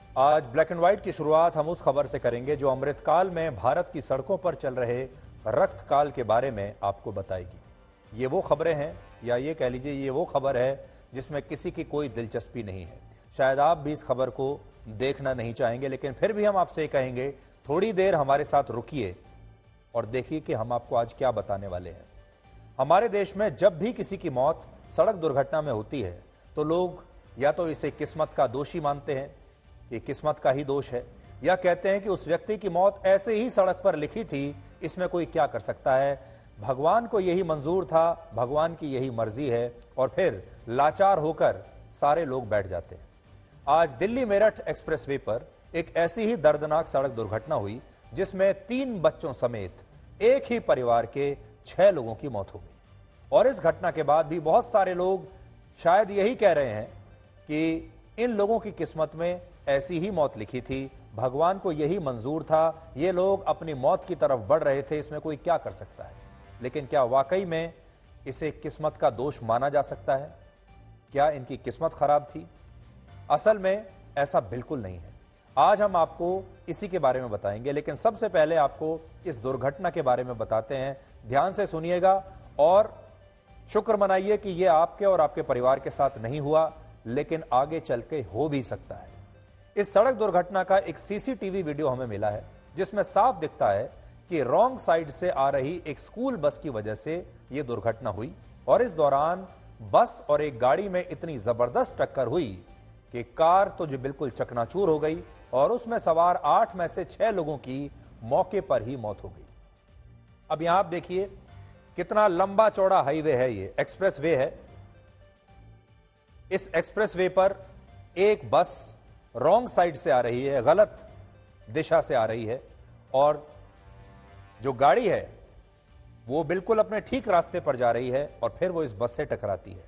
आज black and white की शुरुआत हम उस खबर से करेंगे जो अमृतकाल में भारत की सड़कों पर चल रहे रक्त काल के बारे में आपको बताएगी। ये वो खबरें हैं, या ये कह लीजिए ये वो खबर है जिसमें किसी की कोई दिलचस्पी नहीं है। शायद आप भी इस खबर को देखना नहीं चाहेंगे, लेकिन फिर भी हम आपसे कहेंगे थोड़ी देर हमारे साथ रुकिए और देखिए कि हम आपको आज क्या बताने वाले हैं। हमारे देश में जब भी किसी की मौत सड़क दुर्घटना में होती है तो लोग या तो इसे किस्मत का दोषी मानते हैं, ये किस्मत का ही दोष है, या कहते हैं कि उस व्यक्ति की मौत ऐसे ही सड़क पर लिखी थी, इसमें कोई क्या कर सकता है, भगवान को यही मंजूर था, भगवान की यही मर्जी है, और फिर लाचार होकर सारे लोग बैठ जाते हैं। आज दिल्ली मेरठ एक्सप्रेसवे पर एक ऐसी ही दर्दनाक सड़क दुर्घटना हुई जिसमें 3 बच्चों समेत एक ही परिवार के 6 लोगों की मौत हो गई। और इस घटना के बाद भी बहुत सारे लोग शायद यही कह रहे हैं कि इन लोगों की किस्मत में ऐसी ही मौत लिखी थी, भगवान को यही मंजूर था, ये लोग अपनी मौत की तरफ बढ़ रहे थे, इसमें कोई क्या कर सकता है। लेकिन क्या वाकई में इसे किस्मत का दोष माना जा सकता है? क्या इनकी किस्मत खराब थी? असल में ऐसा बिल्कुल नहीं है। आज हम आपको इसी के बारे में बताएंगे, लेकिन सबसे पहले आपको इस दुर्घटना के बारे में बताते हैं। ध्यान से सुनिएगा और शुक्र मनाइए कि यह आपके और आपके परिवार के साथ नहीं हुआ, लेकिन आगे चल के हो भी सकता है। इस सड़क दुर्घटना का एक सीसीटीवी वीडियो हमें मिला है जिसमें साफ दिखता है कि रॉन्ग साइड से आ रही एक स्कूल बस की वजह से यह दुर्घटना हुई, और इस दौरान बस और एक गाड़ी में इतनी जबरदस्त टक्कर हुई कि कार तो जो बिल्कुल चकनाचूर हो गई और उसमें सवार 8 में से 6 लोगों की मौके पर ही मौत हो गई। अब यहां आप देखिए कितना लंबा चौड़ा हाईवे है, ये एक्सप्रेस वे है। इस एक्सप्रेस वे पर एक बस रॉन्ग साइड से आ रही है, गलत दिशा से आ रही है, और जो गाड़ी है वो बिल्कुल अपने ठीक रास्ते पर जा रही है और फिर वो इस बस से टकराती है।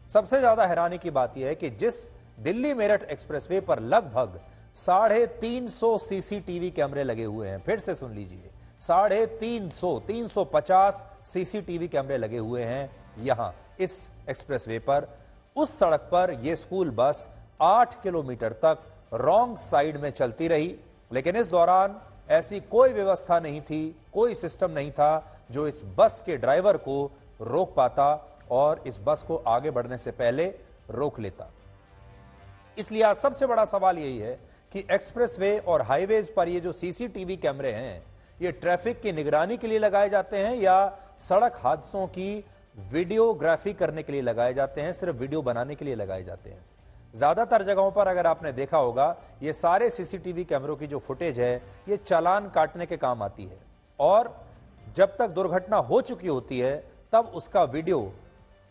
सबसे ज्यादा हैरानी की बात यह है कि जिस दिल्ली मेरठ एक्सप्रेसवे पर लगभग 350 सीसीटीवी कैमरे लगे हुए हैं, फिर से सुन लीजिए, 350 सीसीटीवी कैमरे लगे हुए हैं यहां इस एक्सप्रेसवे पर। उस सड़क पर यह स्कूल बस 8 किलोमीटर तक रॉन्ग साइड में चलती रही, लेकिन इस दौरान ऐसी कोई व्यवस्था नहीं थी, कोई सिस्टम नहीं था जो इस बस के ड्राइवर को रोक पाता और इस बस को आगे बढ़ने से पहले रोक लेता। इसलिए आज सबसे बड़ा सवाल यही है कि एक्सप्रेसवे और हाईवेज पर ये जो सीसीटीवी कैमरे हैं, ये ट्रैफिक की निगरानी के लिए लगाए जाते हैं या सड़क हादसों की वीडियोग्राफी करने के लिए लगाए जाते हैं, सिर्फ वीडियो बनाने के लिए लगाए जाते हैं। ज्यादातर जगहों पर अगर आपने देखा होगा, ये सारे सीसीटीवी कैमरों की जो फुटेज है ये चालान काटने के काम आती है, और जब तक दुर्घटना हो चुकी होती है तब उसका वीडियो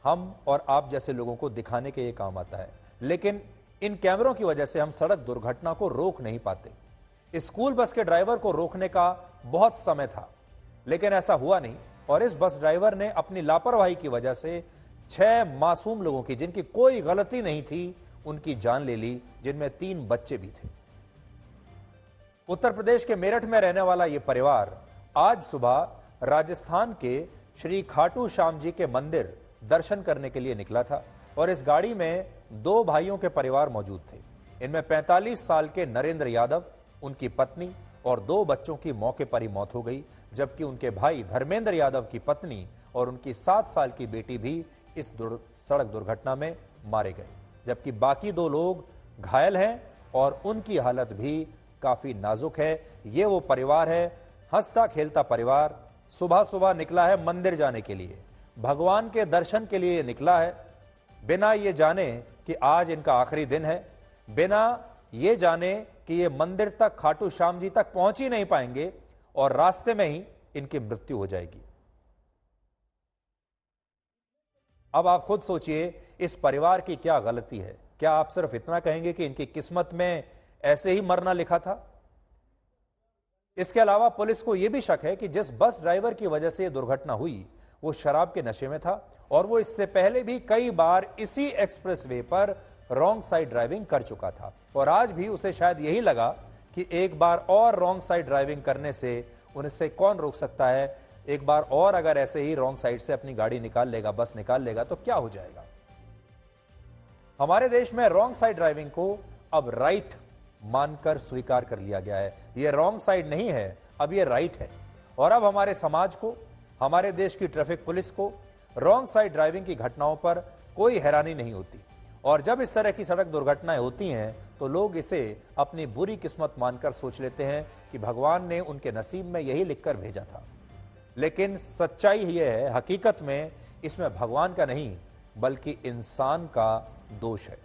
हम और आप जैसे लोगों को दिखाने के ये काम आता है। लेकिन इन कैमरों की वजह से हम सड़क दुर्घटना को रोक नहीं पाते। स्कूल बस के ड्राइवर को रोकने का बहुत समय था, लेकिन ऐसा हुआ नहीं, और इस बस ड्राइवर ने अपनी लापरवाही की वजह से 6 मासूम लोगों की, जिनकी कोई गलती नहीं थी, उनकी जान ले ली, जिनमें 3 बच्चे भी थे। उत्तर प्रदेश के मेरठ में रहने वाला यह परिवार आज सुबह राजस्थान के श्री खाटू श्याम जी के मंदिर दर्शन करने के लिए निकला था, और इस गाड़ी में 2 भाइयों के परिवार मौजूद थे। इनमें 45 साल के नरेंद्र यादव, उनकी पत्नी और 2 बच्चों की मौके पर ही मौत हो गई, जबकि उनके भाई धर्मेंद्र यादव की पत्नी और उनकी 7 साल की बेटी भी इस सड़क दुर्घटना में मारे गए, जबकि बाकी 2 लोग घायल हैं और उनकी हालत भी काफी नाजुक है। ये वो परिवार है, हंसता खेलता परिवार, सुबह सुबह निकला है मंदिर जाने के लिए, भगवान के दर्शन के लिए निकला है, बिना ये जाने कि आज इनका आखिरी दिन है, बिना ये जाने कि ये मंदिर तक, खाटू श्याम जी तक पहुंच ही नहीं पाएंगे और रास्ते में ही इनकी मृत्यु हो जाएगी। अब आप खुद सोचिए इस परिवार की क्या गलती है। क्या आप सिर्फ इतना कहेंगे कि इनकी किस्मत में ऐसे ही मरना लिखा था? इसके अलावा पुलिस को यह भी शक है कि जिस बस ड्राइवर की वजह से यह दुर्घटना हुई वो शराब के नशे में था, और वो इससे पहले भी कई बार इसी एक्सप्रेसवे पर रॉन्ग साइड ड्राइविंग कर चुका था, और आज भी उसे शायद यही लगा कि एक बार और रॉन्ग साइड ड्राइविंग करने से उनसे कौन रोक सकता है, एक बार और अगर ऐसे ही रॉन्ग साइड से अपनी गाड़ी निकाल लेगा, बस निकाल लेगा तो क्या हो जाएगा। हमारे देश में रॉन्ग साइड ड्राइविंग को अब राइट मानकर स्वीकार कर लिया गया है। यह रॉन्ग साइड नहीं है, अब यह राइट है। और अब हमारे समाज को, हमारे देश की ट्रैफिक पुलिस को रॉन्ग साइड ड्राइविंग की घटनाओं पर कोई हैरानी नहीं होती। और जब इस तरह की सड़क दुर्घटनाएं होती हैं तो लोग इसे अपनी बुरी किस्मत मानकर सोच लेते हैं कि भगवान ने उनके नसीब में यही लिखकर भेजा था। लेकिन सच्चाई यह है, हकीकत में इसमें भगवान का नहीं बल्कि इंसान का दोष है।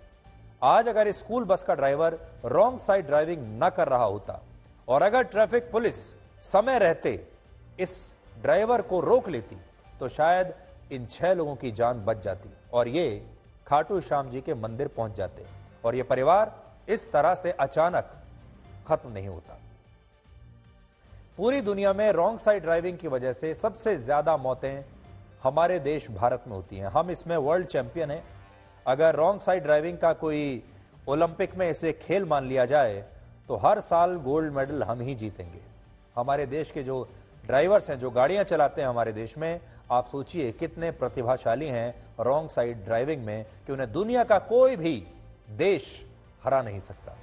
आज अगर स्कूल बस का ड्राइवर रॉन्ग साइड ड्राइविंग न कर रहा होता और अगर ट्रैफिक पुलिस समय रहते इस ड्राइवर को रोक लेती तो शायद इन 6 लोगों की जान बच जाती और ये खाटू श्याम जी के मंदिर पहुंच जाते और ये परिवार इस तरह से अचानक खत्म नहीं होता। पूरी दुनिया में रॉन्ग साइड ड्राइविंग की वजह से सबसे ज्यादा मौतें हमारे देश भारत में होती हैं। हम इसमें वर्ल्ड चैंपियन हैं। अगर रॉन्ग साइड ड्राइविंग का कोई ओलंपिक में इसे खेल मान लिया जाए तो हर साल गोल्ड मेडल हम ही जीतेंगे। हमारे देश के जो ड्राइवर्स हैं, जो गाड़ियां चलाते हैं हमारे देश में, आप सोचिए कितने प्रतिभाशाली हैं रॉन्ग साइड ड्राइविंग में कि उन्हें दुनिया का कोई भी देश हरा नहीं सकता।